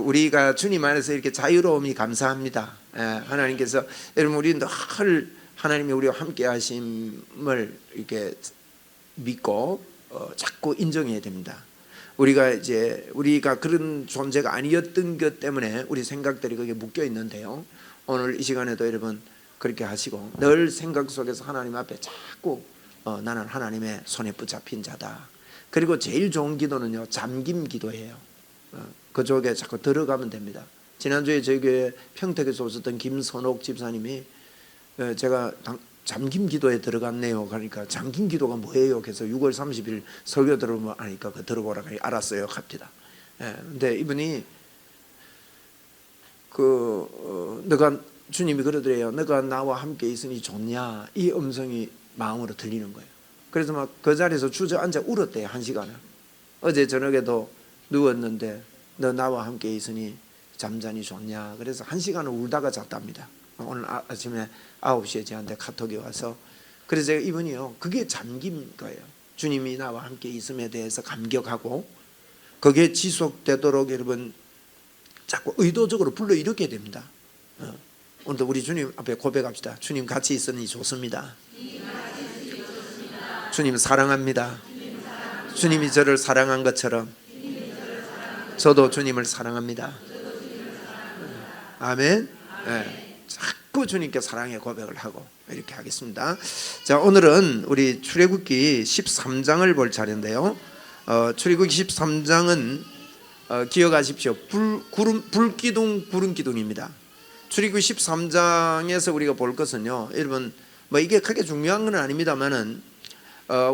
우리가 주님 안에서 이렇게 자유로움이 감사합니다. 하나님께서 여러분 우리 늘 하나님이 우리와 함께 하심을 이렇게 믿고 자꾸 인정해야 됩니다. 우리가 그런 존재가 아니었던 것 때문에 우리 생각들이 거기에 묶여 있는데요. 오늘 이 시간에도 여러분 그렇게 하시고 늘 생각 속에서 하나님 앞에 자꾸 나는 하나님의 손에 붙잡힌 자다. 그리고 제일 좋은 기도는요, 잠김 기도예요. 그쪽에 자꾸 들어가면 됩니다. 지난주에 저희 교회 평택에서 오셨던 김선옥 집사님이 제가 잠김 기도에 들어갔네요. 그러니까 잠김 기도가 뭐예요? 그래서 6월 30일 설교 들어보면 아니까 들어보라 그래. 알았어요. 갑니다. 근데 이분이 너가 주님이 그러더래요. 너가 나와 함께 있으니 좋냐? 이 음성이 마음으로 들리는 거예요. 그래서 막 그 자리에서 주저앉아 울었대요. 1시간을. 어제 저녁에도 누웠는데 너 나와 함께 있으니 잠자니 좋냐? 그래서 1시간을 울다가 잤답니다. 오늘 아침에 9시에 저한테 카톡이 와서 그래서 제가 이분이요, 그게 잠긴 거예요. 주님이 나와 함께 있음에 대해서 감격하고 그게 지속되도록 여러분 자꾸 의도적으로 불러일으켜야 됩니다. 오늘도 우리 주님 앞에 고백합시다. 주님 같이 있으니 좋습니다. 주님 사랑합니다. 주님이 저를 사랑한 것처럼 저도 주님을 사랑합니다. 아멘. 자꾸 주님께 사랑의 고백을 하고 이렇게 하겠습니다. 자, 오늘은 우리 출애굽기 13장을 볼 차례인데요. 출애굽기 13장은 기억하십시오. 불기둥 구름기둥입니다. 출애굽기 13장에서 우리가 볼 것은요, 여러분 뭐 이게 크게 중요한 건 아닙니다만은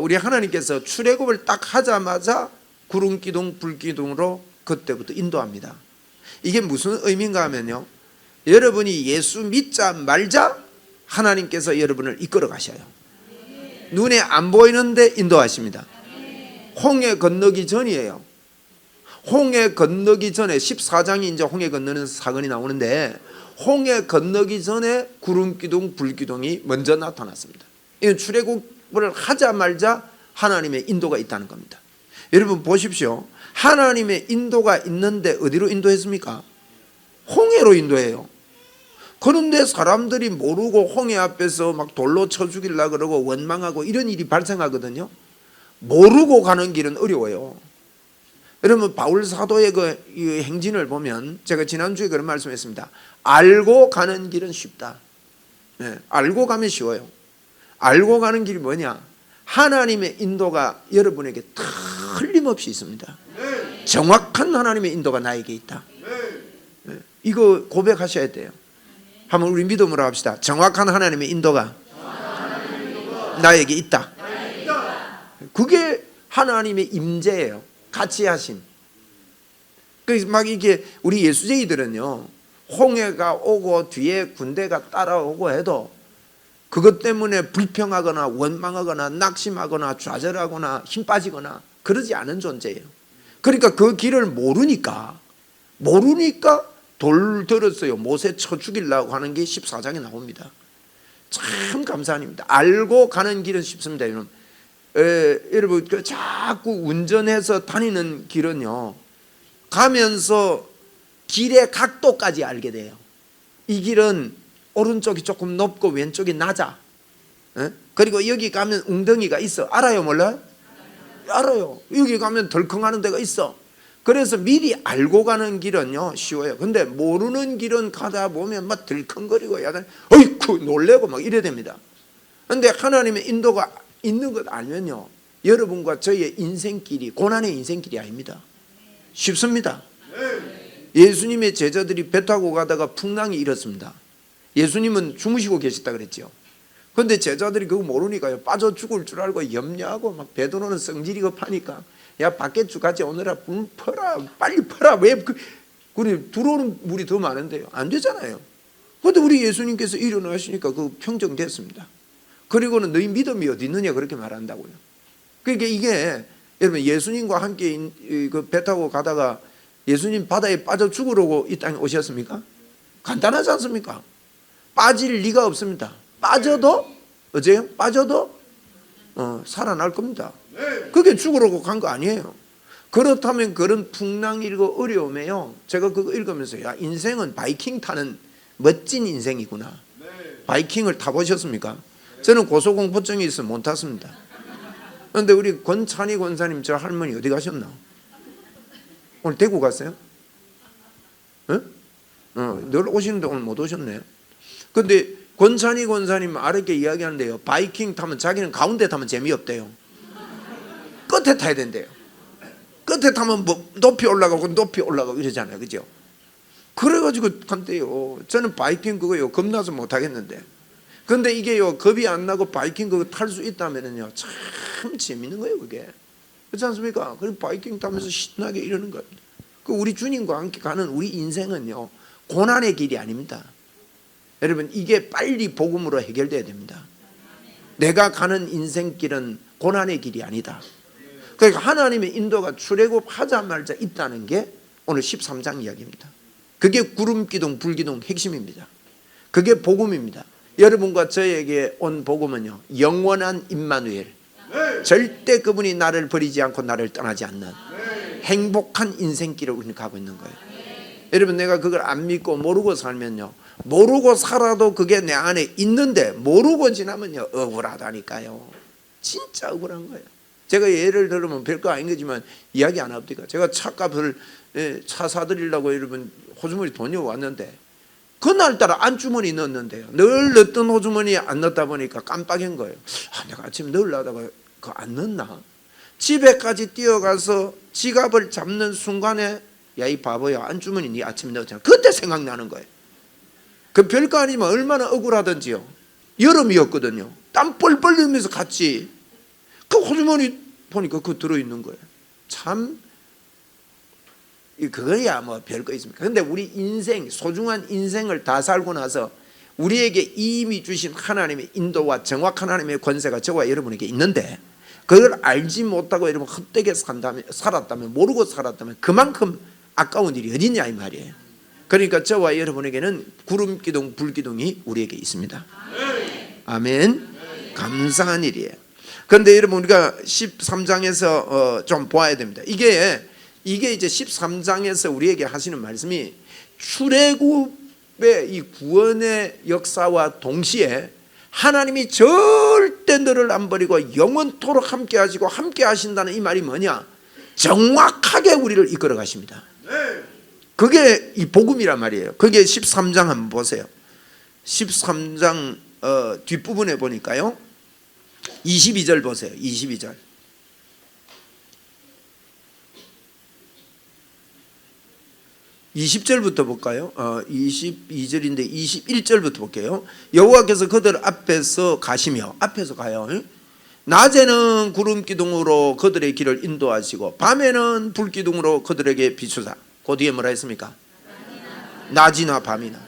우리 하나님께서 출애굽을 딱 하자마자 구름기둥 불기둥으로 그때부터 인도합니다. 이게 무슨 의미인가 하면요, 여러분이 예수 믿자 말자 하나님께서 여러분을 이끌어 가셔요. 눈에 안 보이는데 인도하십니다. 홍해 건너기 전이에요. 홍해 건너기 전에 14장이 이제 홍해 건너는 사건이 나오는데 홍해 건너기 전에 구름기둥 불기둥이 먼저 나타났습니다. 이건 출애굽을 하자 말자 하나님의 인도가 있다는 겁니다. 여러분 보십시오. 하나님의 인도가 있는데 어디로 인도했습니까? 홍해로 인도해요. 그런데 사람들이 모르고 홍해 앞에서 막 돌로 쳐 죽이려고 그러고 원망하고 이런 일이 발생하거든요. 모르고 가는 길은 어려워요. 여러분 바울 사도의 그 행진을 보면 제가 지난주에 그런 말씀했습니다. 알고 가는 길은 쉽다. 알고 가면 쉬워요. 알고 가는 길이 뭐냐? 하나님의 인도가 여러분에게 틀림없이 있습니다. 정확한 하나님의 인도가 나에게 있다. 이거 고백하셔야 돼요. 한번 우리 믿음으로 합시다. 정확한 하나님의 인도가 나에게 있다. 그게 하나님의 임재예요. 같이 하심. 그래서 막 이게 우리 예수쟁이들은요, 홍해가 오고 뒤에 군대가 따라오고 해도 그것 때문에 불평하거나 원망하거나 낙심하거나 좌절하거나 힘 빠지거나 그러지 않은 존재예요. 그러니까 그 길을 모르니까 돌 들었어요. 모세 쳐 죽이려고 하는 게 14장에 나옵니다. 참 감사한 일입니다. 알고 가는 길은 쉽습니다. 여러분 자꾸 운전해서 다니는 길은요, 가면서 길의 각도까지 알게 돼요. 이 길은 오른쪽이 조금 높고 왼쪽이 낮아. 그리고 여기 가면 웅덩이가 있어. 알아요 몰라요? 알아요. 여기 가면 덜컹하는 데가 있어. 그래서 미리 알고 가는 길은요 쉬워요. 근데 모르는 길은 가다 보면 막 들컹거리고 약간 어이쿠 놀래고 막 이래 됩니다. 근데 하나님의 인도가 있는 것 알면요, 여러분과 저의 인생길이 고난의 인생길이 아닙니다. 쉽습니다. 예수님의 제자들이 배 타고 가다가 풍랑이 일었습니다. 예수님은 주무시고 계셨다 그랬죠. 그런데 제자들이 그거 모르니까요, 빠져 죽을 줄 알고 염려하고 막 베드로는 성질이 급하니까 야 밖에 쭉 가지 오느라 물 퍼라 빨리 퍼라. 왜 그래 들어오는 물이 더 많은데요. 안 되잖아요. 그런데 우리 예수님께서 일어나시니까 그 평정됐습니다. 그리고는 너희 믿음이 어디 있느냐 그렇게 말한다고요. 그러니까 이게 여러분 예수님과 함께 그 배 타고 가다가 예수님 바다에 빠져 죽으려고 이 땅에 오셨습니까? 간단하지 않습니까? 빠질 리가 없습니다. 빠져도 어째요? 빠져도 살아날 겁니다. 그게 죽으려고 간 거 아니에요. 그렇다면 그런 풍랑일고 어려움에요, 제가 그거 읽으면서 야, 인생은 바이킹 타는 멋진 인생이구나. 바이킹을 타보셨습니까? 저는 고소공포증이 있어서 못 탔습니다. 그런데 우리 권찬희 권사님 저 할머니 어디 가셨나? 오늘 대구 갔어요? 늘 오시는데 오늘 못 오셨네요. 근데 권찬희 권사님 아랫게 이야기하는데요, 바이킹 타면 자기는 가운데 타면 재미없대요. 끝에 타야 된대요. 끝에 타면 뭐 높이 올라가고 이러잖아요, 그죠? 그래가지고 간대요. 저는 바이킹 그거요 겁나서 못 하겠는데, 근데 이게요 겁이 안 나고 바이킹 그거 탈 수 있다면은요 참 재밌는 거예요, 그게. 그렇지 않습니까? 그리고 바이킹 타면서 신나게 이러는 거예요. 그 우리 주님과 함께 가는 우리 인생은요 고난의 길이 아닙니다. 여러분, 이게 빨리 복음으로 해결돼야 됩니다. 내가 가는 인생길은 고난의 길이 아니다. 그러니까 하나님의 인도가 출애굽 하자마자 있다는 게 오늘 13장 이야기입니다. 그게 구름기둥 불기둥 핵심입니다. 그게 복음입니다. 여러분과 저에게 온 복음은요 영원한 임마누엘, 절대 그분이 나를 버리지 않고 나를 떠나지 않는 행복한 인생길을 우리는 가고 있는 거예요. 여러분, 내가 그걸 안 믿고 모르고 살면요, 모르고 살아도 그게 내 안에 있는데 모르고 지나면요 억울하다니까요. 진짜 억울한 거예요. 제가 예를 들으면 별거 아닌 거지만 이야기 안 합니까? 제가 차값을 차 사드리려고 여러분 호주머니 돈이 왔는데 그날따라 안주머니 넣었는데요, 늘 넣었던 호주머니에 안 넣다 보니까 깜빡인 거예요. 내가 아침에 넣으려다가 그거 안 넣었나? 집에까지 뛰어가서 지갑을 잡는 순간에 야, 이 바보야, 안주머니 네 아침에 넣었잖아. 그때 생각나는 거예요. 그 별거 아니면 얼마나 억울하던지요. 여름이었거든요. 땀 뻘뻘 흘리면서 갔지. 그 호주머니 보니까 그거 들어있는 거예요. 참 그거야 뭐 별거 있습니까? 근데 우리 인생, 소중한 인생을 다 살고 나서 우리에게 이미 주신 하나님의 인도와 정확한 하나님의 권세가 저와 여러분에게 있는데 그걸 알지 못하고 여러분 헛되게 살았다면, 모르고 살았다면 그만큼 아까운 일이 어딨냐 이 말이에요. 그러니까 저와 여러분에게는 구름기둥 불기둥이 우리에게 있습니다. 아멘. 감사한 일이에요. 그런데 여러분, 우리가 13장에서 좀 보아야 됩니다. 이게 이제 13장에서 우리에게 하시는 말씀이 출애굽의 이 구원의 역사와 동시에 하나님이 절대 너를 안 버리고 영원토록 함께 하시고 함께 하신다는 이 말이 뭐냐? 정확하게 우리를 이끌어 가십니다. 그게 이 복음이란 말이에요. 그게 13장 한번 보세요. 13장 뒷부분에 보니까요 22절 보세요. 22절. 20절부터 볼까요? 22절인데 21절부터 볼게요. 여호와께서 그들 앞에서 가시며, 앞에서 가요. 낮에는 구름기둥으로 그들의 길을 인도하시고 밤에는 불기둥으로 그들에게 비추사. 그 뒤에 뭐라 했습니까? 낮이나 밤이나.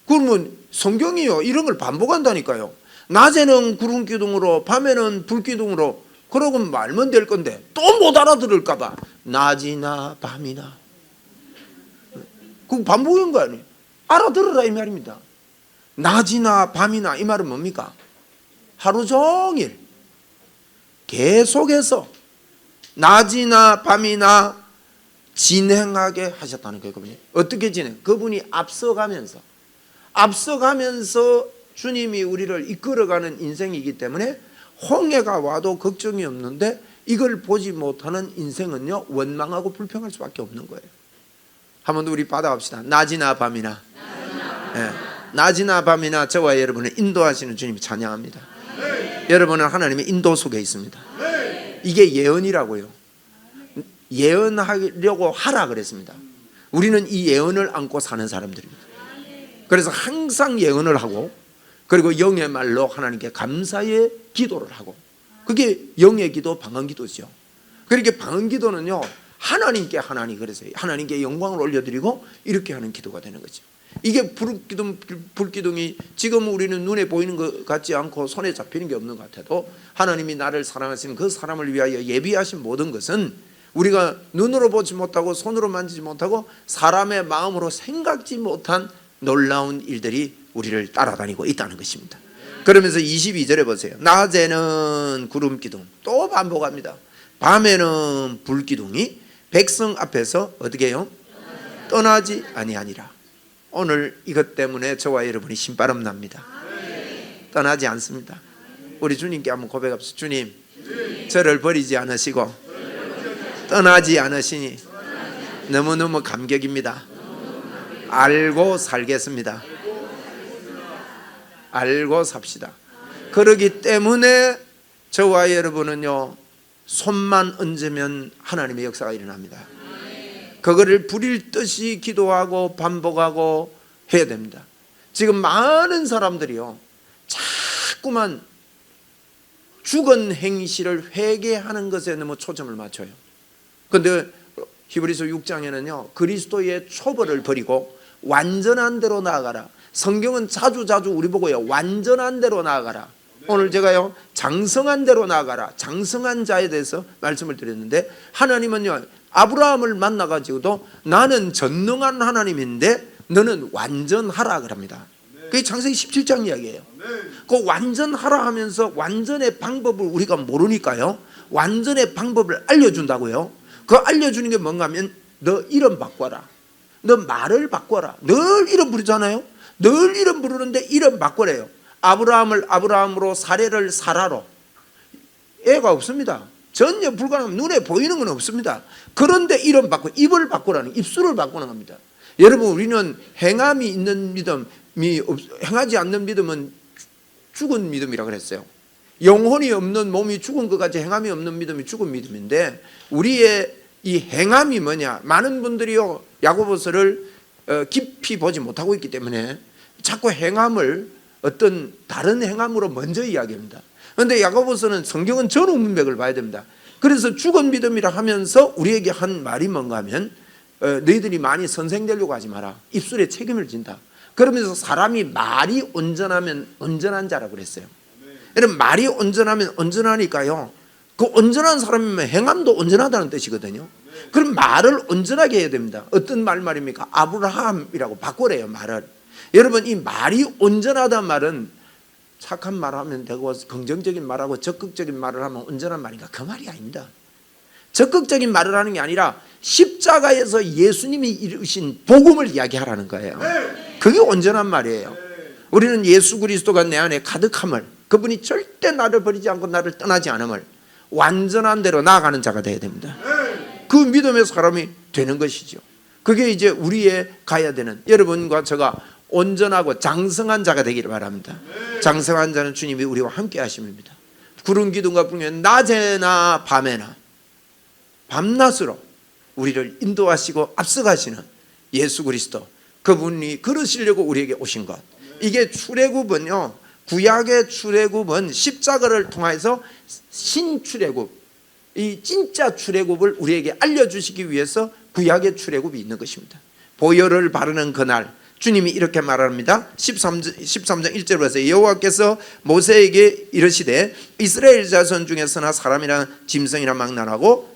그러면 성경이요 이런 걸 반복한다니까요. 낮에는 구름기둥으로 밤에는 불기둥으로. 그러고 말면 될 건데 또 못 알아들을까 봐 낮이나 밤이나. 그 반복인 거 아니에요. 알아들으라 이 말입니다. 낮이나 밤이나 이 말은 뭡니까? 하루 종일 계속해서 낮이나 밤이나 진행하게 하셨다는 거거든요. 어떻게 진행? 그분이 앞서가면서 주님이 우리를 이끌어가는 인생이기 때문에 홍해가 와도 걱정이 없는데 이걸 보지 못하는 인생은요 원망하고 불평할 수밖에 없는 거예요. 한번 우리 받아갑시다. 낮이나 밤이나. 낮이나 밤이나 저와 여러분을 인도하시는 주님이 찬양합니다. 여러분은 하나님의 인도 속에 있습니다. 이게 예언이라고요. 예언하려고 하라 그랬습니다. 우리는 이 예언을 안고 사는 사람들입니다. 그래서 항상 예언을 하고, 그리고 영의 말로 하나님께 감사의 기도를 하고, 그게 영의 기도, 방언 기도죠. 그렇게 방언 기도는요 하나님께 그래서 하나님께 영광을 올려드리고 이렇게 하는 기도가 되는 거죠. 이게 불기둥이 지금 우리는 눈에 보이는 것 같지 않고 손에 잡히는 게 없는 것 같아도 하나님이 나를 사랑하시는 그 사람을 위하여 예비하신 모든 것은 우리가 눈으로 보지 못하고 손으로 만지지 못하고 사람의 마음으로 생각지 못한 놀라운 일들이 우리를 따라다니고 있다는 것입니다. 그러면서 22절에 보세요. 낮에는 구름기둥, 또 반복합니다. 밤에는 불기둥이 백성 앞에서 어떻게 해요? 떠나지 아니하니라. 오늘 이것 때문에 저와 여러분이 신바람 납니다. 떠나지 않습니다. 우리 주님께 한번 고백합시다. 주님, 저를 버리지 않으시고 떠나지 않으시니 너무너무 감격입니다. 알고 살겠습니다. 알고 삽시다. 그러기 때문에 저와 여러분은요, 손만 얹으면 하나님의 역사가 일어납니다. 그거를 부릴 듯이 기도하고 반복하고 해야 됩니다. 지금 많은 사람들이요, 자꾸만 죽은 행실을 회개하는 것에 너무 초점을 맞춰요. 그런데 히브리서 6장에는요, 그리스도의 초벌을 버리고 완전한 대로 나아가라. 성경은 자주 우리 보고요, 완전한 대로 나아가라. 오늘 제가요, 장성한 대로 나아가라, 장성한 자에 대해서 말씀을 드렸는데, 하나님은요, 아브라함을 만나가지고도 나는 전능한 하나님인데 너는 완전하라 그럽니다. 그게 창세기 17장 이야기예요. 그 완전하라 하면서 완전의 방법을 우리가 모르니까요, 완전의 방법을 알려준다고요. 그 알려주는 게 뭔가 하면, 너 이름 바꿔라, 너 말을 바꿔라. 늘 이름 부르잖아요. 늘 이름 부르는데 이름 바꿔래요. 아브라함을 아브라함으로, 사례를 사라로. 애가 없습니다. 전혀 불가능합니다. 눈에 보이는 건 없습니다. 그런데 이름 바꿔, 입을 바꾸라는, 입술을 바꾸는 겁니다. 여러분, 우리는 행함이 있는 믿음이 행하지 않는 믿음은 죽은 믿음이라 그랬어요. 영혼이 없는 몸이 죽은 것 같이 행함이 없는 믿음이 죽은 믿음인데, 우리의 이 행함이 뭐냐? 많은 분들이요, 야고보서를 깊이 보지 못하고 있기 때문에 자꾸 행함을 어떤 다른 행함으로 먼저 이야기합니다. 그런데 야고보서는, 성경은 전후 문맥을 봐야 됩니다. 그래서 죽은 믿음이라 하면서 우리에게 한 말이 뭔가 하면, 너희들이 많이 선생되려고 하지 마라. 입술에 책임을 진다. 그러면서 사람이 말이 온전하면 온전한 자라고 그랬어요. 여러분, 말이 온전하면 온전하니까요, 그 온전한 사람이면 행함도 온전하다는 뜻이거든요. 그럼 말을 온전하게 해야 됩니다. 어떤 말입니까? 아브라함이라고 바꾸래요, 말을. 여러분, 이 말이 온전하다는 말은 착한 말을 하면 되고 긍정적인 말하고 적극적인 말을 하면 온전한 말인가? 그 말이 아닙니다. 적극적인 말을 하는 게 아니라 십자가에서 예수님이 이루신 복음을 이야기하라는 거예요. 그게 온전한 말이에요. 우리는 예수 그리스도가 내 안에 가득함을, 그분이 절대 나를 버리지 않고 나를 떠나지 않음을, 완전한 대로 나아가는 자가 되어야 됩니다. 그 믿음의 사람이 되는 것이죠. 그게 이제 우리의 가야 되는, 여러분과 제가 온전하고 장성한 자가 되기를 바랍니다. 장성한 자는 주님이 우리와 함께 하심입니다. 구름 기둥과 불면 낮에나 밤에나 밤낮으로 우리를 인도하시고 앞서가시는 예수 그리스도, 그분이 그러시려고 우리에게 오신 것. 이게 출애굽은요, 구약의 출애굽은 십자가를 통해서 신출애굽, 이 진짜 출애굽을 우리에게 알려주시기 위해서 구약의 출애굽이 있는 것입니다. 보혈을 바르는 그날 주님이 이렇게 말합니다. 13장 1절로 해서, 여호와께서 모세에게 이르시되 이스라엘 자손 중에서나 사람이나 짐승이나 망나라고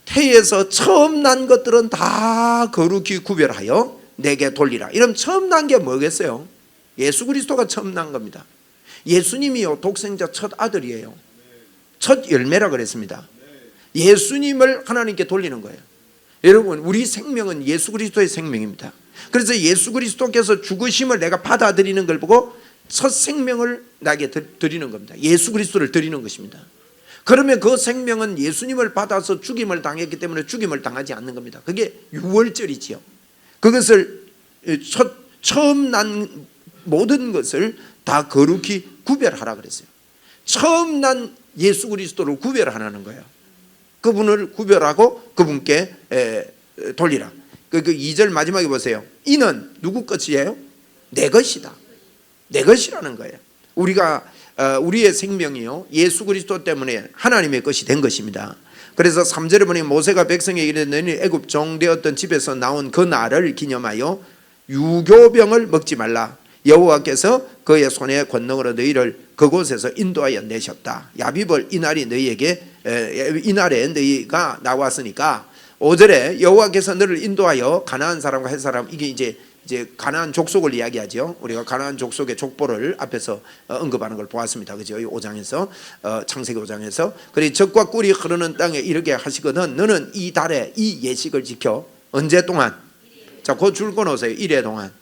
태에서 처음 난 것들은 다 거룩히 구별하여 내게 돌리라. 이런 처음 난 게 뭐겠어요? 예수 그리스도가 처음 난 겁니다. 예수님이요, 독생자 첫 아들이에요. 첫 열매라 그랬습니다. 예수님을 하나님께 돌리는 거예요. 여러분, 우리 생명은 예수 그리스도의 생명입니다. 그래서 예수 그리스도께서 죽으심을 내가 받아들이는 걸 보고 첫 생명을 나에게 드리는 겁니다. 예수 그리스도를 드리는 것입니다. 그러면 그 생명은 예수님을 받아서 죽임을 당했기 때문에 죽임을 당하지 않는 겁니다. 그게 유월절이지요. 그것을 처음 난 모든 것을 다 거룩히 구별하라 그랬어요. 처음 난 예수 그리스도를 구별하라는 거예요. 그분을 구별하고 그분께 돌리라. 그 2절 마지막에 보세요. 이는 누구 것이에요? 내 것이다. 내 것이라는 거예요. 우리의 생명이요, 예수 그리스도 때문에 하나님의 것이 된 것입니다. 그래서 3절에 보니 모세가 백성에게 이르되 너희 애굽 종되었던 집에서 나온 그 날을 기념하여 유교병을 먹지 말라. 여호와께서 그의 손의 권능으로 너희를 그곳에서 인도하여 내셨다. 야비벌 이날이 너희에게 이날에 너희가 나왔으니까. 5절에 여호와께서 너를 인도하여 가나안 사람과 헷 사람, 이게 이제 이제 가나안 족속을 이야기하죠. 우리가 가나안 족속의 족보를 앞에서 언급하는 걸 보았습니다. 그죠? 이 5장에서 창세기 5장에서 그리고 젖과 꿀이 흐르는 땅에 이르게 하시거든 너는 이 달에 이 예식을 지켜. 언제 동안? 자, 그 줄 끊어서요. 1회 동안.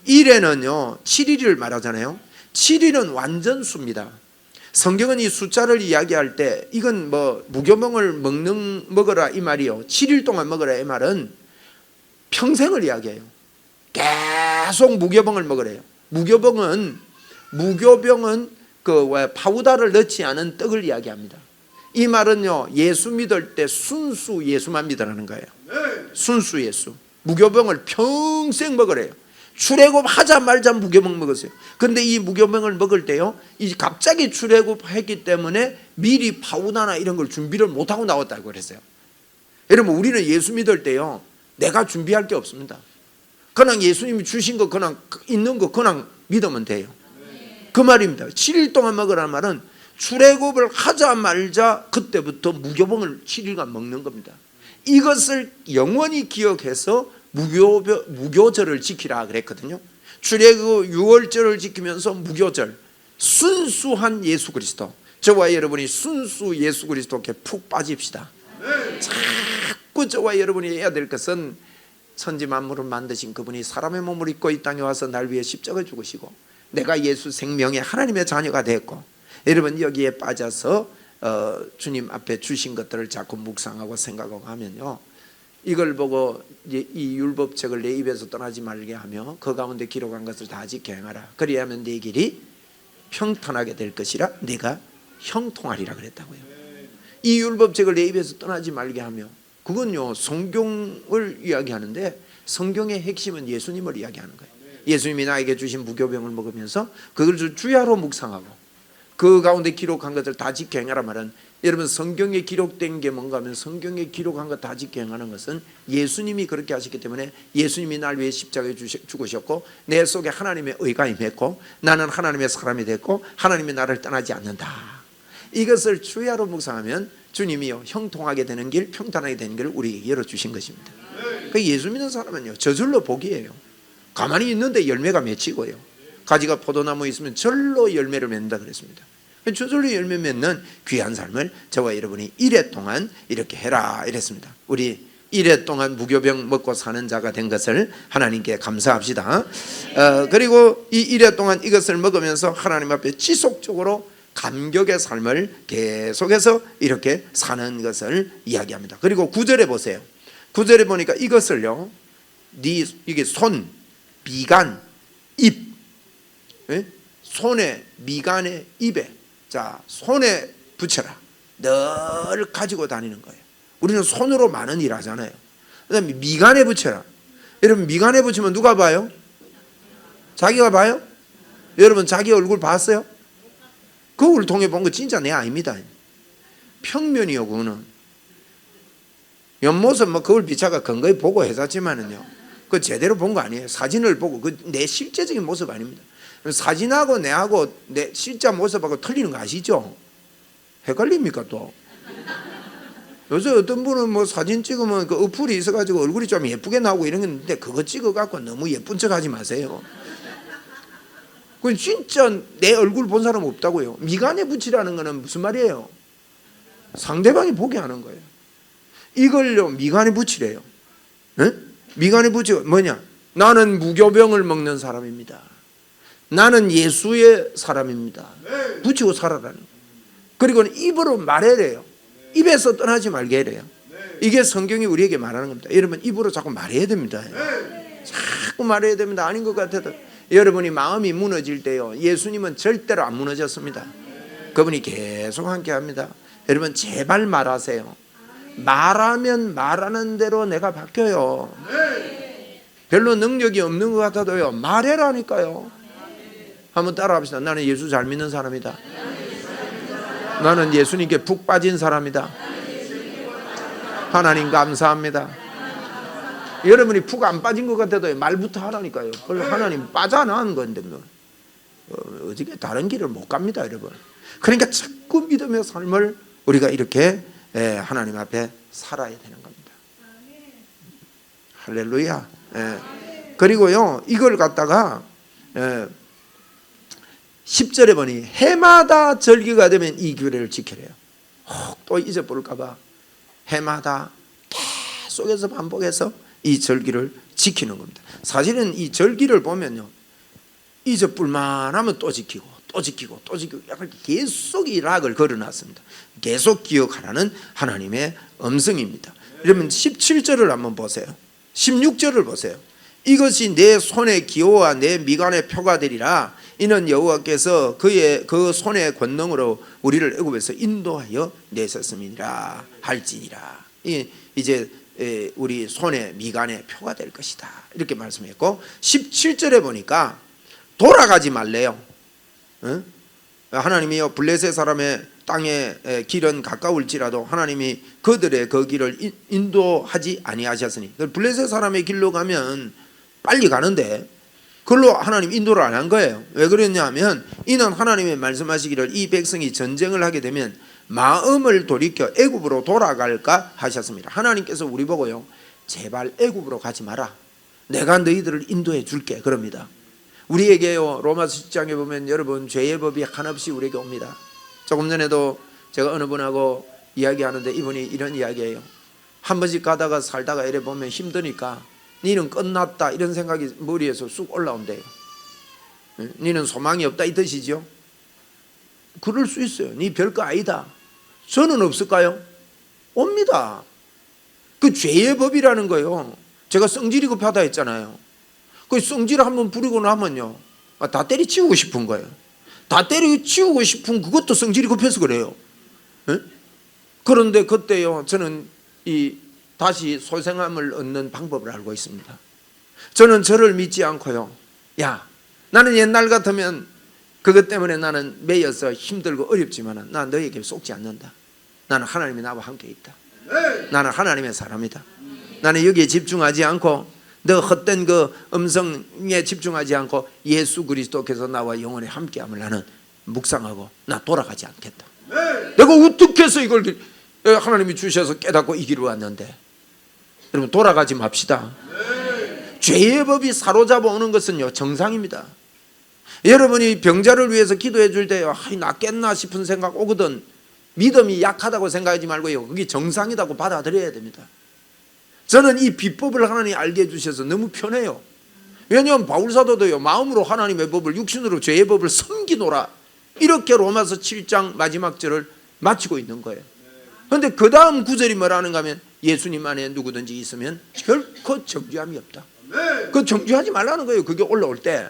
1회는요 7일을 말하잖아요. 7일은 완전 수입니다. 성경은 이 숫자를 이야기할 때 이건 뭐 무교병을 먹어라 이 말이요. 7일 동안 먹어라 이 말은 평생을 이야기해요. 계속 무교병을 먹으래요. 무교병은 그 파우더를 넣지 않은 떡을 이야기합니다. 이 말은요 예수 믿을 때 순수 예수만 믿으라는 거예요. 순수 예수. 무교병을 평생 먹으래요. 출애굽하자마자 무교병 먹었어요. 근데 이 무교병을 먹을 때요 이 갑자기 출애굽했기 때문에 미리 파우더나 이런 걸 준비를 못하고 나왔다고 그랬어요. 여러분 우리는 예수 믿을 때요 내가 준비할 게 없습니다. 그냥 예수님이 주신 거 그냥 있는 거 그냥 믿으면 돼요. 그 말입니다. 7일 동안 먹으라는 말은 출애굽을 하자마자 그때부터 무교병을 7일간 먹는 겁니다. 이것을 영원히 기억해서 무교절을 지키라 그랬거든요. 출애굽 6월절을 지키면서 무교절 순수한 예수 그리스도 저와 여러분이 순수 예수 그리스도께 푹 빠집시다. 자꾸 저와 여러분이 해야 될 것은 천지 만물을 만드신 그분이 사람의 몸을 입고 이 땅에 와서 날 위해 십자가 죽으시고 내가 예수 생명의 하나님의 자녀가 됐고 여러분 여기에 빠져서 주님 앞에 주신 것들을 자꾸 묵상하고 생각하고 하면요 이걸 보고 이 율법책을 내 입에서 떠나지 말게 하며 그 가운데 기록한 것을 다 지켜 행하라. 그리하면 네 길이 평탄하게 될 것이라 내가 형통하리라 그랬다고요. 이 율법책을 내 입에서 떠나지 말게 하며 그건요 성경을 이야기하는데 성경의 핵심은 예수님을 이야기하는 거예요. 예수님이 나에게 주신 무교병을 먹으면서 그걸 주야로 묵상하고 그 가운데 기록한 것을 다 지켜 행하라 말은 여러분 성경에 기록된 게 뭔가 하면 성경에 기록한 것 다 지켜 행하는 것은 예수님이 그렇게 하셨기 때문에 예수님이 날 위해 십자가에 죽으셨고 내 속에 하나님의 의가 임했고 나는 하나님의 사람이 됐고 하나님이 나를 떠나지 않는다. 이것을 주야로 묵상하면 주님이요 형통하게 되는 길 평탄하게 되는 길을 우리에게 열어주신 것입니다. 그 예수 믿는 사람은요 저절로 복이에요. 가만히 있는데 열매가 맺히고요 가지가 포도나무에 있으면 절로 열매를 맺는다 그랬습니다. 저절로 열매 맺는 귀한 삶을 저와 여러분이 1회 동안 이렇게 해라 이랬습니다. 우리 1회 동안 무교병 먹고 사는 자가 된 것을 하나님께 감사합시다. 그리고 이 1회 동안 이것을 먹으면서 하나님 앞에 지속적으로 감격의 삶을 계속해서 이렇게 사는 것을 이야기합니다. 그리고 9절에 보세요. 9절에 보니까 이것을요 이게 손, 미간, 입 손에 미간에 입에 자 손에 붙여라. 늘 가지고 다니는 거예요. 우리는 손으로 많은 일 하잖아요. 그 다음에 미간에 붙여라. 여러분 미간에 붙이면 누가 봐요? 자기가 봐요? 여러분 자기 얼굴 봤어요? 거울 통해 본 거 진짜 내 아닙니다. 평면이요 그거는. 옆모습 뭐 거울 비차가 근거에 보고 해놨지만은요 그 제대로 본 거 아니에요. 사진을 보고 그 내 실제적인 모습 아닙니다. 사진하고 내하고 내 실제 모습하고 틀리는 거 아시죠? 헷갈립니까 또? 요새 어떤 분은 뭐 사진 찍으면 그 어플이 있어가지고 얼굴이 좀 예쁘게 나오고 이런 게 있는데 그거 찍어갖고 너무 예쁜 척 하지 마세요. 그건 진짜 내 얼굴 본 사람 없다고요. 미간에 붙이라는 거는 무슨 말이에요? 상대방이 보게 하는 거예요. 이걸요 미간에 붙이래요. 네? 미간에 붙여 뭐냐? 나는 무교병을 먹는 사람입니다. 나는 예수의 사람입니다. 붙이고 살아라는 거예요. 그리고는 입으로 말해래요. 입에서 떠나지 말게 해래요. 이게 성경이 우리에게 말하는 겁니다. 여러분 입으로 자꾸 말해야 됩니다. 자꾸 말해야 됩니다. 아닌 것 같아도 여러분이 마음이 무너질 때요 예수님은 절대로 안 무너졌습니다. 그분이 계속 함께 합니다. 여러분 제발 말하세요. 말하면 말하는 대로 내가 바뀌어요. 별로 능력이 없는 것 같아도요 말해라니까요. 한번 따라합시다. 나는 예수 잘 믿는 사람이다. 나는 예수님께 푹 빠진 사람이다. 하나님 감사합니다. 여러분이 푹 안 빠진 것 같아도 말부터 하라니까요. 하나님 빠져나온 건데 뭐 어떻게 다른 길을 못 갑니다 여러분. 그러니까 자꾸 믿음의 삶을 우리가 이렇게 하나님 앞에 살아야 되는 겁니다. 할렐루야. 그리고요 이걸 갖다가 10절에 보니 해마다 절기가 되면 이 규례를 지키래요. 혹 또 잊어버릴까 봐 해마다 계속해서 반복해서 이 절기를 지키는 겁니다. 사실은 이 절기를 보면요 잊어볼만 하면 또 지키고 또 지키고 또 지키고 약간 계속 이 락을 걸어놨습니다. 계속 기억하라는 하나님의 음성입니다. 그러면 17절을 한번 보세요. 16절을 보세요. 이것이 내 손의 기호와 내 미간의 표가 되리라. 이는 여호와께서 그 손의 권능으로 우리를 애굽에서 인도하여 내셨음이니라 할지니라. 이제 우리 손의 미간의 표가 될 것이다. 이렇게 말씀했고 17절에 보니까 돌아가지 말래요. 하나님이요 블레셋 사람의 땅의 길은 가까울지라도 하나님이 그들의 그 길을 인도하지 아니하셨으니 블레셋 사람의 길로 가면 빨리 가는데 그걸로 하나님 인도를 안 한 거예요. 왜 그랬냐면 이는 하나님이 말씀하시기를 이 백성이 전쟁을 하게 되면 마음을 돌이켜 애굽으로 돌아갈까 하셨습니다. 하나님께서 우리 보고요 제발 애굽으로 가지 마라. 내가 너희들을 인도해 줄게 그럽니다. 우리에게요 로마서 10장에 보면 여러분 죄의 법이 한없이 우리에게 옵니다. 조금 전에도 제가 어느 분하고 이야기하는데 이분이 이런 이야기예요. 한 번씩 가다가 살다가 이래 보면 힘드니까 니는 끝났다 이런 생각이 머리에서 쑥 올라온대요. 니는 소망이 없다 이 뜻이죠. 그럴 수 있어요. 니 별거 아니다. 저는 없을까요? 옵니다. 그 죄의 법이라는 거요 제가 성질이 급하다 했잖아요. 그 성질 한번 부리고 나면요 다 때려치우고 싶은 거예요. 다 때려치우고 싶은 그것도 성질이 급해서 그래요. 그런데 그때요 저는 다시 소생함을 얻는 방법을 알고 있습니다. 저는 저를 믿지 않고요 야 나는 옛날 같으면 그것 때문에 나는 매여서 힘들고 어렵지만 난 너에게 속지 않는다. 나는 하나님이 나와 함께 있다. 나는 하나님의 사람이다. 나는 여기에 집중하지 않고 너 헛된 그 음성에 집중하지 않고 예수 그리스도께서 나와 영원히 함께함을 나는 묵상하고 나 돌아가지 않겠다. 내가 어떻게 해서 이걸 하나님이 주셔서 깨닫고 이 길을 왔는데 여러분 돌아가지 맙시다. 죄의 법이 사로잡아 오는 것은요 정상입니다. 여러분이 병자를 위해서 기도해 줄 때요 낫겠나 싶은 생각 오거든 믿음이 약하다고 생각하지 말고요 그게 정상이라고 받아들여야 됩니다. 저는 이 비법을 하나님이 알게 해주셔서 너무 편해요. 왜냐하면 바울사도도요 마음으로 하나님의 법을 육신으로 죄의 법을 섬기노라 이렇게 로마서 7장 마지막 절을 마치고 있는 거예요. 그런데 그 다음 구절이 뭐라는가 하면 예수님 안에 누구든지 있으면 결코 정죄함이 없다. 그 정죄하지 말라는 거예요. 그게 올라올 때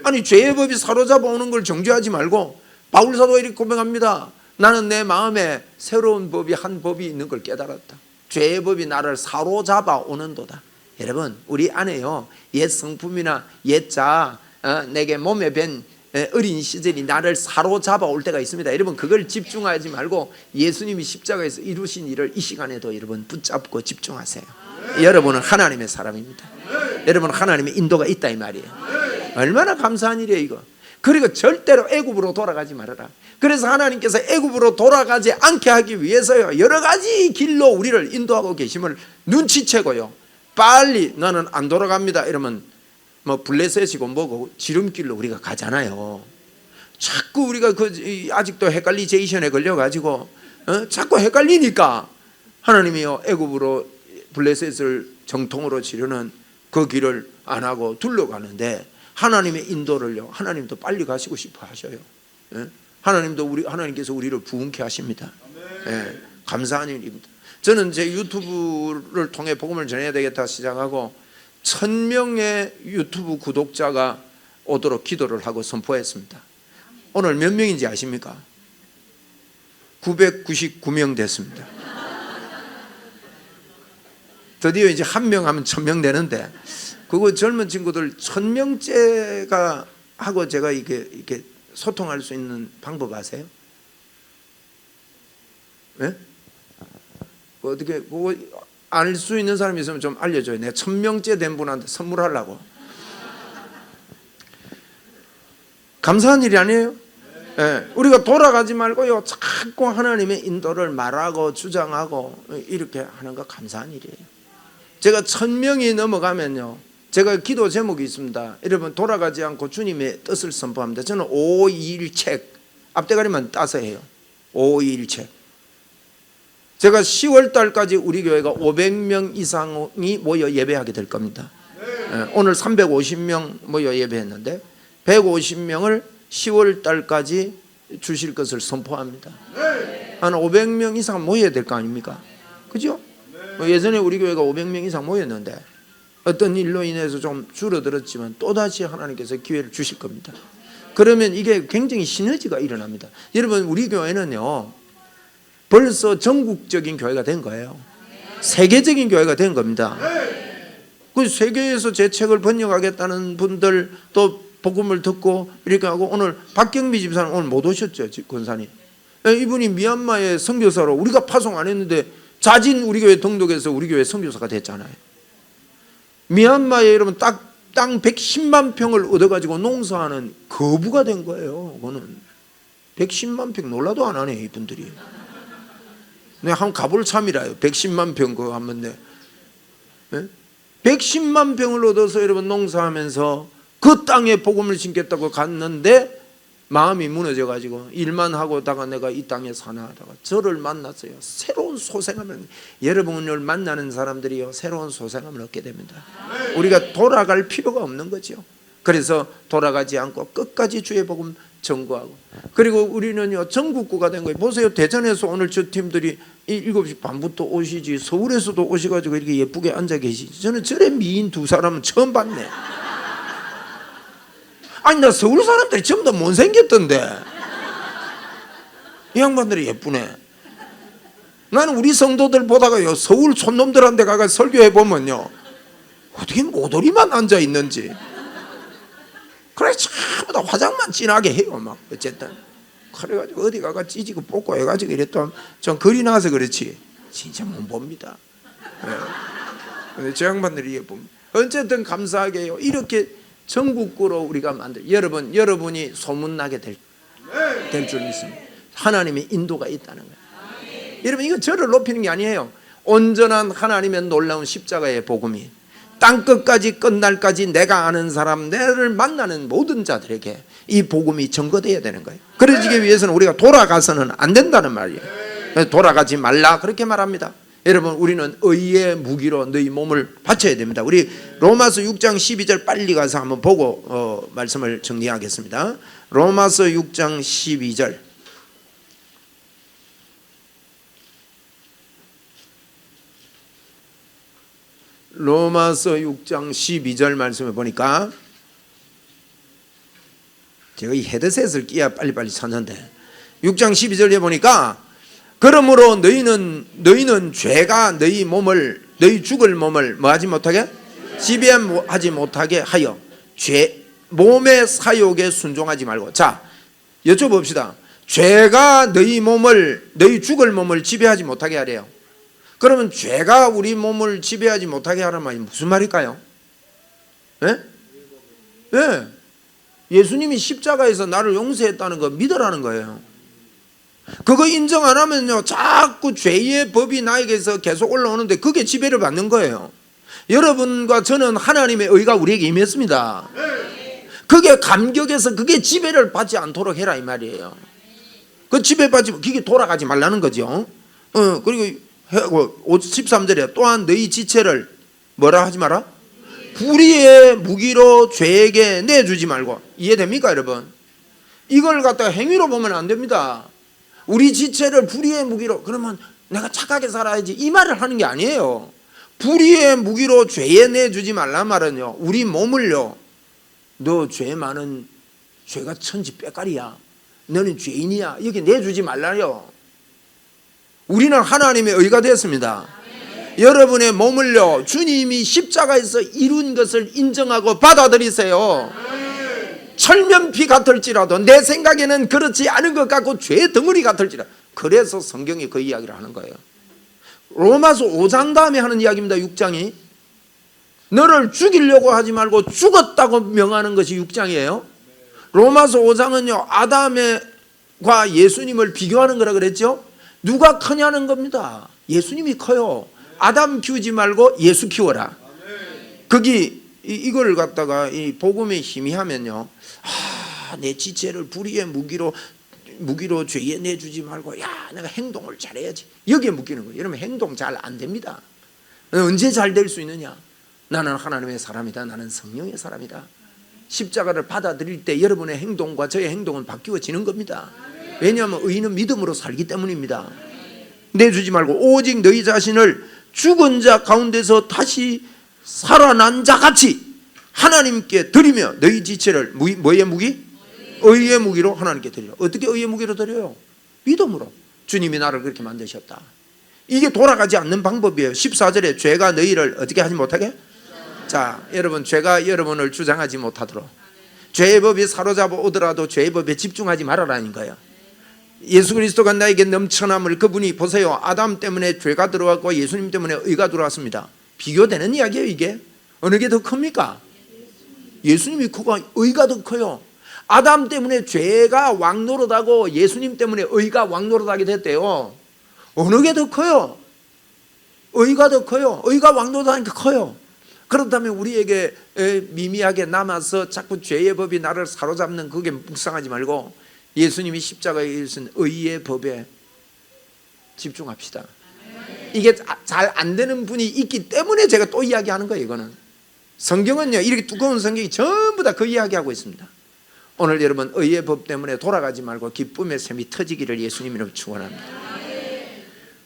아니 죄의 법이 사로잡아 오는 걸 정죄하지 말고 바울사도가 이렇게 고백합니다. 나는 내 마음에 새로운 법이 한 법이 있는 걸 깨달았다. 죄의 법이 나를 사로잡아 오는도다. 여러분 우리 안에요 옛 성품이나 옛자 내게 몸에 밴 어린 시절이 나를 사로잡아 올 때가 있습니다. 여러분 그걸 집중하지 말고 예수님이 십자가에서 이루신 일을 이 시간에도 여러분 붙잡고 집중하세요. 여러분은 하나님의 사람입니다. 여러분은 하나님의 인도가 있다 이 말이에요. 얼마나 감사한 일이에요 이거. 그리고 절대로 애굽으로 돌아가지 말아라. 그래서 하나님께서 애굽으로 돌아가지 않게 하기 위해서요 여러 가지 길로 우리를 인도하고 계심을 눈치채고요 빨리 나는 안 돌아갑니다 이러면 뭐 블레셋이고 뭐고 지름길로 우리가 가잖아요. 자꾸 우리가 아직도 헷갈리제이션에 걸려가지고 자꾸 헷갈리니까 하나님이요 애굽으로 블레셋을 정통으로 지르는 그 길을 안 하고 둘러가는데 하나님의 인도를요 하나님도 빨리 가시고 싶어 하셔요. 하나님께서 우리를 부흥케 하십니다. 감사한 일입니다. 저는 제 유튜브를 통해 복음을 전해야 되겠다 시작하고 1000명의 유튜브 구독자가 오도록 기도를 하고 선포했습니다. 오늘 몇 명인지 아십니까? 999명 됐습니다. 드디어 이제 한 명 하면 1000명 되는데 그거 젊은 친구들 1000명째가 하고 제가 이렇게 소통할 수 있는 방법 아세요? 네? 어떻게 그거 알 수 있는 사람이 있으면 좀 알려줘요. 내가 1000명째 된 분한테 선물하려고. 감사한 일이 아니에요? 네. 우리가 돌아가지 말고요 자꾸 하나님의 인도를 말하고 주장하고 이렇게 하는 거 감사한 일이에요. 제가 1000명이 넘어가면요 제가 기도 제목이 있습니다. 여러분, 돌아가지 않고 주님의 뜻을 선포합니다. 저는 521책 앞대가리만 따서 해요. 521책. 제가 10월 달까지 우리 교회가 500명 이상이 모여 예배하게 될 겁니다. 오늘 350명 모여 예배했는데 150명을 10월 달까지 주실 것을 선포합니다. 한 500명 이상 모여야 될 거 아닙니까? 그죠? 예전에 우리 교회가 500명 이상 모였는데 어떤 일로 인해서 좀 줄어들었지만 또다시 하나님께서 기회를 주실 겁니다. 그러면 이게 굉장히 시너지가 일어납니다. 여러분, 우리 교회는요 벌써 전국적인 교회가 된 거예요. 세계적인 교회가 된 겁니다. 그 세계에서 제 책을 번역하겠다는 분들, 또 복음을 듣고 이렇게 하고, 오늘 박경미 집사는 오늘 못 오셨죠, 권사님. 이분이 미얀마의 선교사로, 우리가 파송 안 했는데 자진 우리 교회 등록해서 우리 교회 선교사가 됐잖아요. 미얀마에 여러분 땅 110만 평을 얻어가지고 농사하는 거부가 된 거예요. 그거는 110만 평 놀라도 안 하네 이분들이. 내가 한번 가볼 참이라요. 110만 평 그거 한번 내. 110만 평을 얻어서 여러분 농사하면서 그 땅에 복음을 심겠다고 갔는데 마음이 무너져가지고 일만 하고다가 내가 이 땅에 사나 하다가 저를 만났어요. 새로운 소생함을, 여러분을 만나는 사람들이요 새로운 소생함을 얻게 됩니다. 우리가 돌아갈 필요가 없는 거죠. 그래서 돌아가지 않고 끝까지 주의 복음 전구하고, 그리고 우리는요 전국구가 된 거예요. 보세요, 대전에서 오늘 저 팀들이 7시 반부터 오시지, 서울에서도 오셔가지고 이렇게 예쁘게 앉아 계시지. 저는 저래 미인 두 사람은 처음 봤네. 아니, 나 서울 사람들이 전부 다 못생겼던데 이 양반들이 예쁘네. 나는 우리 성도들 보다가요 서울 촌놈들한테 가서 설교해 보면요 어떻게 모조리만 앉아 있는지, 그래 전부 다 화장만 진하게 해요. 막 어쨌든 그래가지고 어디 가가 찌지고 뽑고 해가지고 이랬더니 전 거리 나와서 그렇지 진짜 못 봅니다. 근데 저 양반들이 예쁩니다. 어쨌든 감사하게요 이렇게 전국구로 우리가 만들, 여러분이 소문나게 될 줄 믿습니다. 하나님의 인도가 있다는 거예요. 여러분, 이거 저를 높이는 게 아니에요. 온전한 하나님의 놀라운 십자가의 복음이 땅끝까지 끝날까지 내가 아는 사람, 나를 만나는 모든 자들에게 이 복음이 전거되어야 되는 거예요. 그러기 위해서는 우리가 돌아가서는 안 된다는 말이에요. 돌아가지 말라 그렇게 말합니다. 여러분, 우리는 의의 무기로 너희 몸을 바쳐야 됩니다. 우리 로마서 6장 12절 빨리 가서 한번 보고 말씀을 정리하겠습니다. 로마서 6장 12절. 로마서 6장 12절 말씀을 보니까 제가 이 헤드셋을 끼야 빨리빨리 찾는데 6장 12절에 보니까 그러므로 너희는 죄가 너희 죽을 몸을 뭐하지 못하게 지배하지 못하게 하여 몸의 사욕에 순종하지 말고. 자, 여쭤봅시다. 죄가 너희 죽을 몸을 지배하지 못하게 하래요. 그러면 죄가 우리 몸을 지배하지 못하게 하라는 말이 무슨 말일까요? 예? 예수님이 십자가에서 나를 용서했다는 거 믿으라는 거예요. 그거 인정 안 하면요 자꾸 죄의 법이 나에게서 계속 올라오는데 그게 지배를 받는 거예요. 여러분과 저는 하나님의 의가 우리에게 임했습니다. 그게 감격해서 그게 지배를 받지 않도록 해라 이 말이에요. 그 지배받지, 그게 돌아가지 말라는 거죠. 그리고 13절에 또한 너희 지체를 뭐라 하지 마라? 불의의 무기로 죄에게 내주지 말고. 이해됩니까 여러분? 이걸 갖다가 행위로 보면 안 됩니다. 우리 지체를 불의의 무기로, 그러면 내가 착하게 살아야지 이 말을 하는 게 아니에요. 불의의 무기로 죄에 내주지 말란 말은요 우리 몸을요 너 죄 많은, 죄가 천지 빼까리야, 너는 죄인이야, 여기 내주지 말라요. 우리는 하나님의 의가 됐습니다. 여러분의 몸을요 주님이 십자가에서 이룬 것을 인정하고 받아들이세요. 철면피 같을지라도 내 생각에는 그렇지 않은 것 같고 죄 덩어리 같을지라도. 그래서 성경이 그 이야기를 하는 거예요. 로마서 5장 다음에 하는 이야기입니다. 6장이 너를 죽이려고 하지 말고 죽었다고 명하는 것이 6장이에요. 로마서 5장은요 아담과 예수님을 비교하는 거라 그랬죠. 누가 크냐는 겁니다. 예수님이 커요. 아담 키우지 말고 예수 키워라. 거기 이걸 갖다가 이 복음에 희미하면요, 내 지체를 불의의 무기로 죄에 내주지 말고, 야, 내가 행동을 잘해야지, 여기에 묶이는 거예요. 여러분, 행동 잘 안 됩니다. 언제 잘 될 수 있느냐? 나는 하나님의 사람이다, 나는 성령의 사람이다. 십자가를 받아들일 때 여러분의 행동과 저의 행동은 바뀌어지는 겁니다. 왜냐하면 의인은 믿음으로 살기 때문입니다. 내주지 말고 오직 너희 자신을 죽은 자 가운데서 다시 살아난 자 같이 하나님께 드리며 너희 지체를 뭐의 무기? 의의 무기로 하나님께 드리라. 어떻게 의의 무기로 드려요? 믿음으로. 주님이 나를 그렇게 만드셨다. 이게 돌아가지 않는 방법이에요. 14절에 죄가 너희를 어떻게 하지 못하게? 자, 여러분, 죄가 여러분을 주장하지 못하도록, 죄의 법이 사로잡아 오더라도 죄의 법에 집중하지 말아라는 거예요. 예수 그리스도가 나에게 넘쳐남을, 그분이 보세요, 아담 때문에 죄가 들어왔고 예수님 때문에 의가 들어왔습니다. 비교되는 이야기예요. 이게 어느 게 더 큽니까? 예수님이 크고 의가 더 커요. 아담 때문에 죄가 왕노릇하고 예수님 때문에 의가 왕노릇하게 됐대요. 어느 게 더 커요? 의가 더 커요. 의가 왕노릇하니까 커요. 그렇다면 우리에게 미미하게 남아서 자꾸 죄의 법이 나를 사로잡는 그게 묵상하지 말고 예수님이 십자가에 이르신 의의 법에 집중합시다. 이게 잘 안 되는 분이 있기 때문에 제가 또 이야기하는 거예요. 이거는 성경은요, 이렇게 두꺼운 성경이 전부 다 그 이야기하고 있습니다. 오늘 여러분, 의의 법 때문에 돌아가지 말고 기쁨의 샘이 터지기를 예수님 이름으로 축원합니다.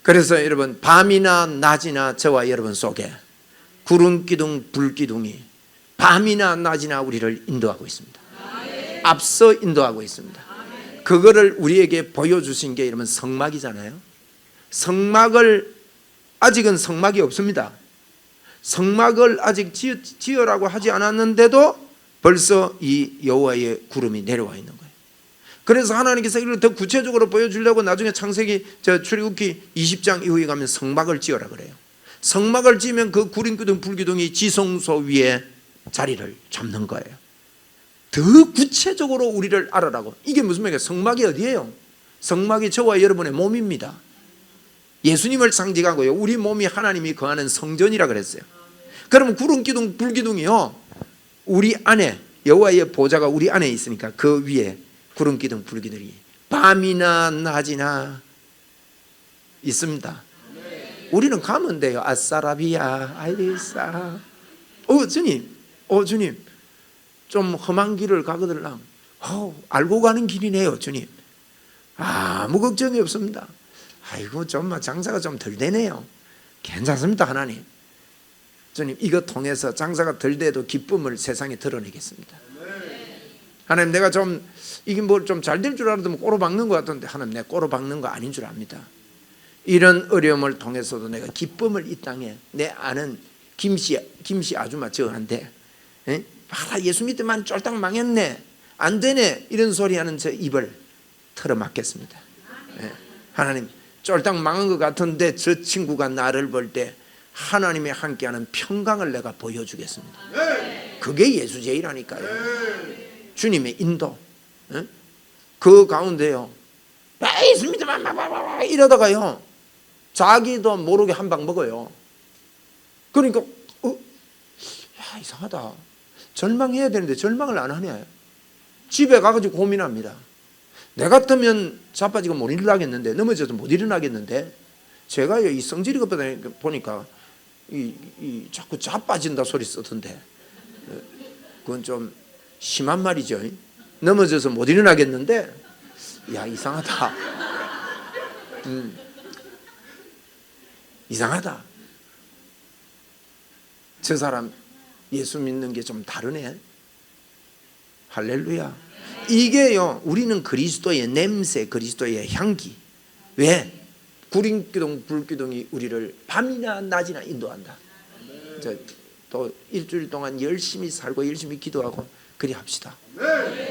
그래서 여러분, 밤이나 낮이나 저와 여러분 속에 구름기둥 불기둥이 밤이나 낮이나 우리를 인도하고 있습니다. 앞서 인도하고 있습니다. 그거를 우리에게 보여주신 게 여러분 성막이잖아요. 성막을, 아직은 성막이 없습니다. 성막을 아직 지으라고 하지 않았는데도 벌써 이 여호와의 구름이 내려와 있는 거예요. 그래서 하나님께서 이걸 더 구체적으로 보여주려고 나중에 창세기 출애굽기 20장 이후에 가면 성막을 지어라 그래요. 성막을 지으면 그 구름기둥 불기둥이 지성소 위에 자리를 잡는 거예요. 더 구체적으로 우리를 알아라고. 이게 무슨 말이에요? 성막이 어디예요? 성막이 저와 여러분의 몸입니다. 예수님을 상징하고요, 우리 몸이 하나님이 거하는 성전이라 그랬어요. 그러면 구름기둥 불기둥이요, 우리 안에, 여호와의 보좌가 우리 안에 있으니까 그 위에 구름기둥 불기둥이 밤이나 낮이나 있습니다. 우리는 가면 돼요. 아싸라비야 아이리사. 주님 좀 험한 길을 가거들랑 알고 가는 길이네요. 주님, 아무 걱정이 없습니다. 아이고, 좀 장사가 좀 덜 되네요. 괜찮습니다. 하나님, 주님, 이거 통해서 장사가 덜 돼도 기쁨을 세상에 드러내겠습니다. 하나님, 내가 좀 이게 뭐 좀 잘 될 줄 알았더니 꼬로 박는 것 같던데, 하나님, 내가 꼬로 박는 거 아닌 줄 압니다. 이런 어려움을 통해서도 내가 기쁨을 이 땅에, 내 아는 김씨 아줌마 저한테 봐라, 예수 믿으면 쫄딱 망했네, 안 되네, 이런 소리 하는 저 입을 털어막겠습니다. 하나님, 쫄딱 망한 것 같은데 저 친구가 나를 볼 때 하나님의 함께하는 평강을 내가 보여주겠습니다. 그게 예수제이라니까요. 주님의 인도. 그 가운데요, 예수 믿으면 막 이러다가요, 자기도 모르게 한 방 먹어요. 그러니까 야, 이상하다, 절망해야 되는데 절망을 안 하네. 집에 가가지고 고민합니다. 내 같으면 자빠지고 못 일어나겠는데, 넘어져서 못 일어나겠는데, 제가요, 이 성질이 보니까 자꾸 자빠진다 소리 쓰던데, 그건 좀 심한 말이죠. 넘어져서 못 일어나겠는데, 야, 이상하다. 이상하다. 저 사람 예수 믿는 게 좀 다르네. 할렐루야. 이게요, 우리는 그리스도의 냄새, 그리스도의 향기. 왜? 구름기둥 불기둥이 우리를 밤이나 낮이나 인도한다. 또 일주일 동안 열심히 살고 열심히 기도하고 그리 합시다.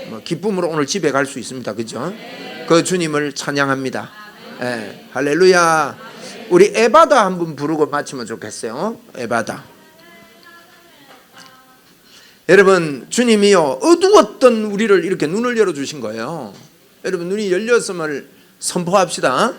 뭐 기쁨으로 오늘 집에 갈 수 있습니다. 그죠? 그 주님을 찬양합니다. 할렐루야. 우리 에바다 한번 부르고 마치면 좋겠어요. 에바다. 여러분, 주님이요, 어두웠던 우리를 이렇게 눈을 열어주신 거예요. 여러분, 눈이 열렸음을 선포합시다.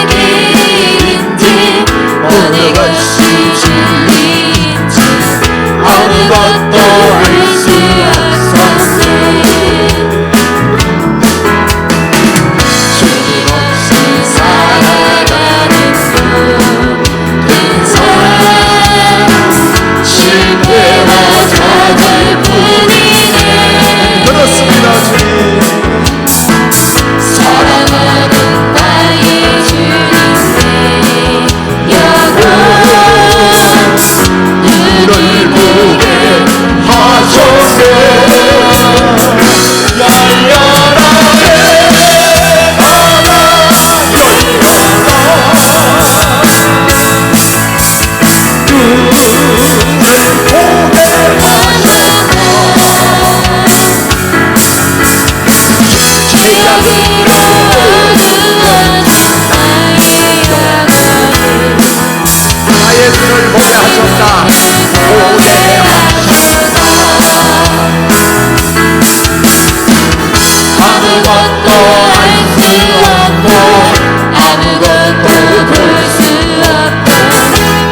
길인지 어느 것이 진리인지 아무것도 알 수 없었네. 주님 없이 살아가는 모든 삶 실패와 좌절 뿐이네. 그렇습니다. 주님 사랑하는 나의 주님의 영혼 눈을 보게 하소서. 열려라 나의 눈을 보게 하셨다. 아무것도 알 수 없고 아무것도 볼 수 없고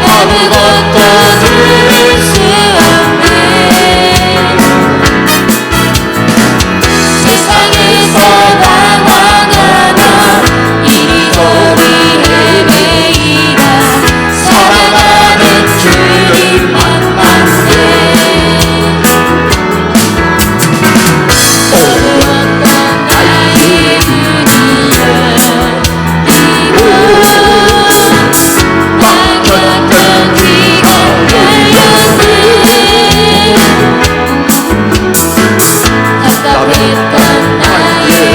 아무것도 들을 수 없네. 세상에서 방황하며 이리저리 헤매이다 사랑하는 주님 만났네. 어두웠던 나의 눈이 열리고 막혔던 귀가 열렸네. 답답했던 나의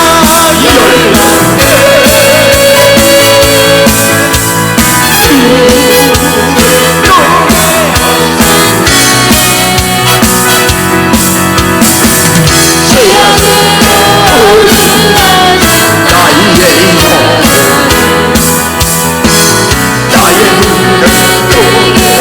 마음 열리고 나의 영혼 열렸네.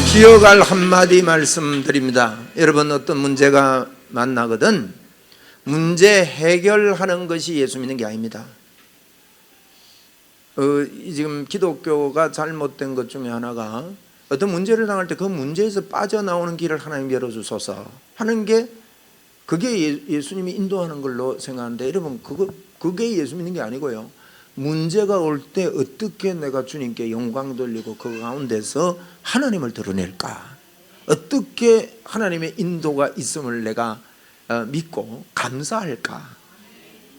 기억할 한마디 말씀드립니다. 여러분, 어떤 문제가 만나거든 문제 해결하는 것이 예수 믿는 게 아닙니다. 지금 기독교가 잘못된 것 중에 하나가 어떤 문제를 당할 때 그 문제에서 빠져나오는 길을 하나님 열어주소서 하는 게 그게 예수님이 인도하는 걸로 생각하는데, 여러분 그게 예수 믿는 게 아니고요. 문제가 올 때 어떻게 내가 주님께 영광 돌리고 그 가운데서 하나님을 드러낼까, 어떻게 하나님의 인도가 있음을 내가 믿고 감사할까,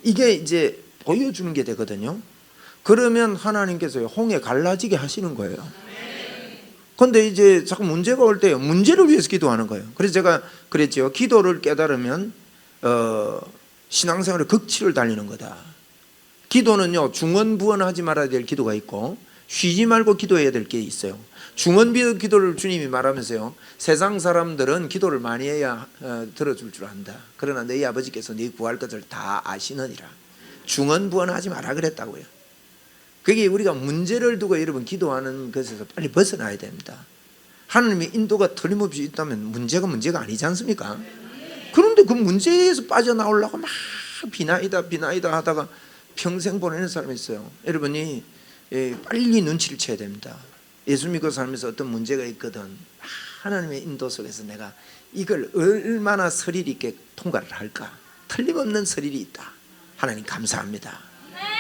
이게 이제 보여주는 게 되거든요. 그러면 하나님께서 홍해 갈라지게 하시는 거예요. 그런데 이제 자꾸 문제가 올 때 문제를 위해서 기도하는 거예요. 그래서 제가 그랬죠. 기도를 깨달으면 신앙생활의 극치를 달리는 거다. 기도는요, 중언부언하지 말아야 될 기도가 있고 쉬지 말고 기도해야 될 게 있어요. 중언부언 기도를 주님이 말하면서요, 세상 사람들은 기도를 많이 해야 들어줄 줄 안다. 그러나 너희 아버지께서 네 구할 것을 다 아시느니라. 중언부언하지 마라 그랬다고요. 그게 우리가 문제를 두고 여러분 기도하는 것에서 빨리 벗어나야 됩니다. 하나님의 인도가 틀림없이 있다면 문제가 문제가 아니지 않습니까? 그런데 그 문제에서 빠져나오려고 막 비나이다 하다가 평생 보내는 사람이 있어요. 여러분이 빨리 눈치를 채야 됩니다. 예수 믿고 살면서 어떤 문제가 있거든, 하나님의 인도 속에서 내가 이걸 얼마나 스릴 있게 통과를 할까, 틀림없는 스릴이 있다. 하나님 감사합니다.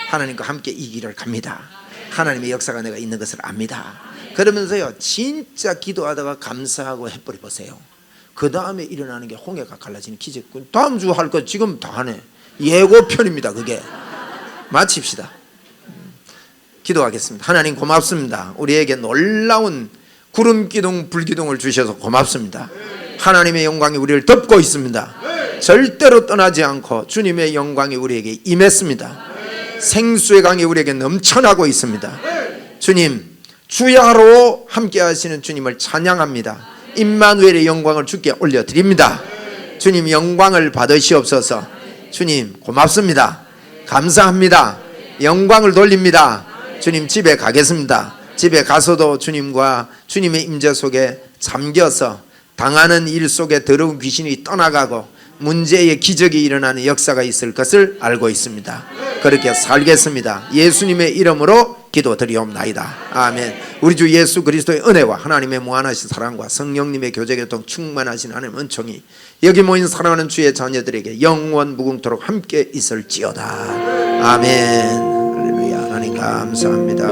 하나님과 함께 이 길을 갑니다. 하나님의 역사가 내가 있는 것을 압니다. 그러면서요, 진짜 기도하다가 감사하고 해버려 보세요. 그 다음에 일어나는 게 홍해가 갈라지는 기적. 다음 주 할 거 지금 다 하네. 예고편입니다. 그게. 마칩시다. 기도하겠습니다. 하나님 고맙습니다. 우리에게 놀라운 구름 기둥 불기둥을 주셔서 고맙습니다. 하나님의 영광이 우리를 덮고 있습니다. 절대로 떠나지 않고 주님의 영광이 우리에게 임했습니다. 생수의 강이 우리에게 넘쳐나고 있습니다. 주님, 주야로 함께 하시는 주님을 찬양합니다. 임마누엘의 영광을 주께 올려드립니다. 주님 영광을 받으시옵소서. 주님 고맙습니다. 감사합니다. 영광을 돌립니다. 주님 집에 가겠습니다. 집에 가서도 주님과 주님의 임재 속에 잠겨서 당하는 일 속에 더러운 귀신이 떠나가고 문제의 기적이 일어나는 역사가 있을 것을 알고 있습니다. 그렇게 살겠습니다. 예수님의 이름으로 기도드리옵나이다. 아멘. 우리 주 예수 그리스도의 은혜와 하나님의 무한하신 사랑과 성령님의 교제교통 충만하신 하나님 은총이 여기 모인 사랑하는 주의 자녀들에게 영원 무궁토록 함께 있을지어다. 아멘. 할렐루야. 하나님 감사합니다.